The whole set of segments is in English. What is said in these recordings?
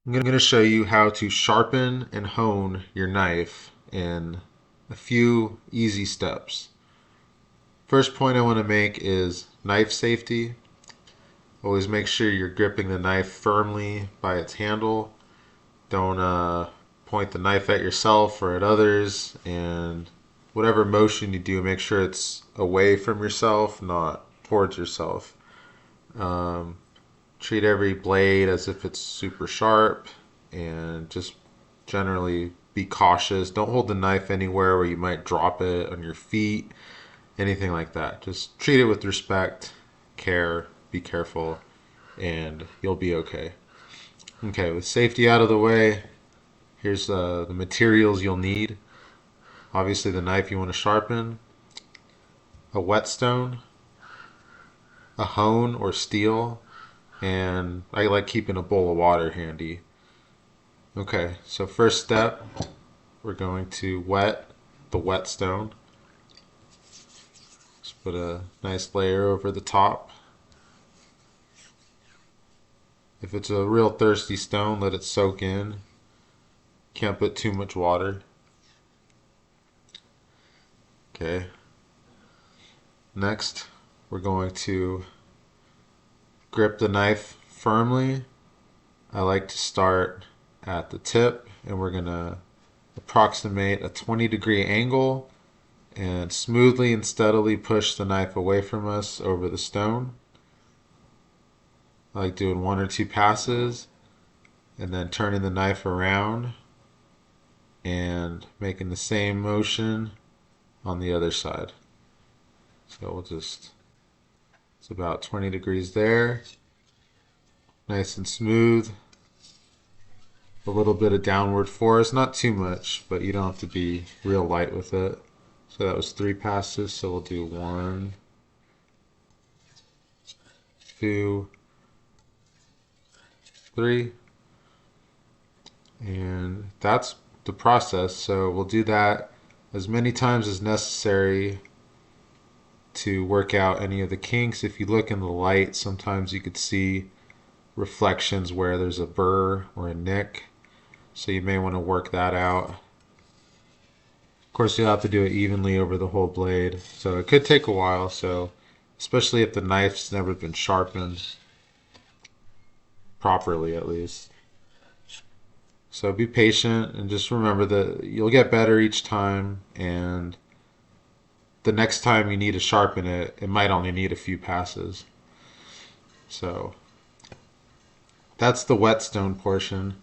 I'm going to show you how to sharpen and hone your knife in a few easy steps. First point I want to make is knife safety. Always make sure you're gripping the knife firmly by its handle. Don't point the knife at yourself or at others, and whatever motion you do, make sure it's away from yourself, not towards yourself. Um, Treat every blade as if it's super sharp, and just generally be cautious. Don't hold the knife anywhere where you might drop it on your feet, anything like that. Just treat it with respect, care, be careful, and you'll be okay. Okay, with safety out of the way, here's the materials you'll need. Obviously, the knife you want to sharpen, a whetstone, a hone or steel, and I like keeping a bowl of water handy. Okay, so first step, we're going to wet the whetstone. Just put a nice layer over the top. If it's a real thirsty stone, let it soak in. Can't put too much water. Okay. Next, we're going to grip the knife firmly. I like to start at the tip, and we're going to approximate a 20-degree angle and smoothly and steadily push the knife away from us over the stone. I like doing 1 or 2 passes and then turning the knife around and making the same motion on the other side. So it's about 20 degrees there. Nice and smooth. A little bit of downward force, not too much, but you don't have to be real light with it. So that was 3 passes, so we'll do 1, 2, 3. And that's the process. So we'll do that as many times as necessary to work out any of the kinks. If you look in the light, sometimes you could see reflections where there's a burr or a nick. So you may want to work that out. Of course, you'll have to do it evenly over the whole blade. So it could take a while, so especially if the knife's never been sharpened properly, at least. So be patient and just remember that you'll get better each time, and the next time you need to sharpen it, it might only need a few passes. So that's the whetstone portion.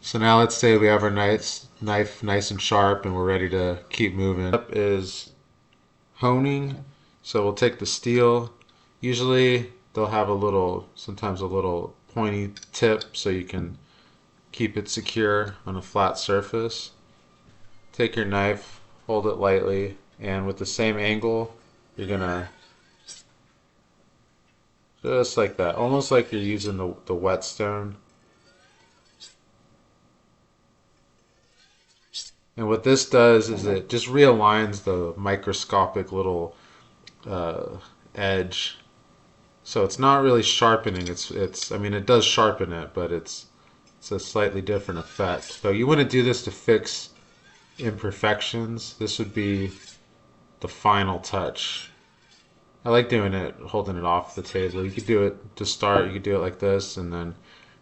So now let's say we have our knife nice and sharp and we're ready to keep moving. Up is honing. So we'll take the steel. Usually they'll have sometimes a little pointy tip so you can keep it secure on a flat surface. Take your knife, hold it lightly, and with the same angle, you're gonna just like that, almost like you're using the whetstone. And what this does is it just realigns the microscopic little edge. So it's not really sharpening. I mean, it does sharpen it, but it's a slightly different effect. So you wouldn't do this to fix imperfections. This would be the final touch. I like doing it, holding it off the table. You could do it to start. You could do it like this, and then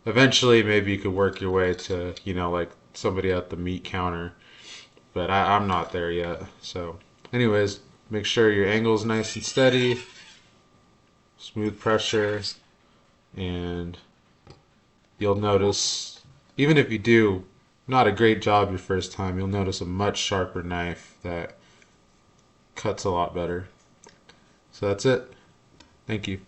eventually maybe you could work your way to, like somebody at the meat counter. But I'm not there yet. So anyways, make sure your angle is nice and steady, smooth pressure, and you'll notice, even if you do not a great job your first time, you'll notice a much sharper knife that cuts a lot better. So that's it. Thank you.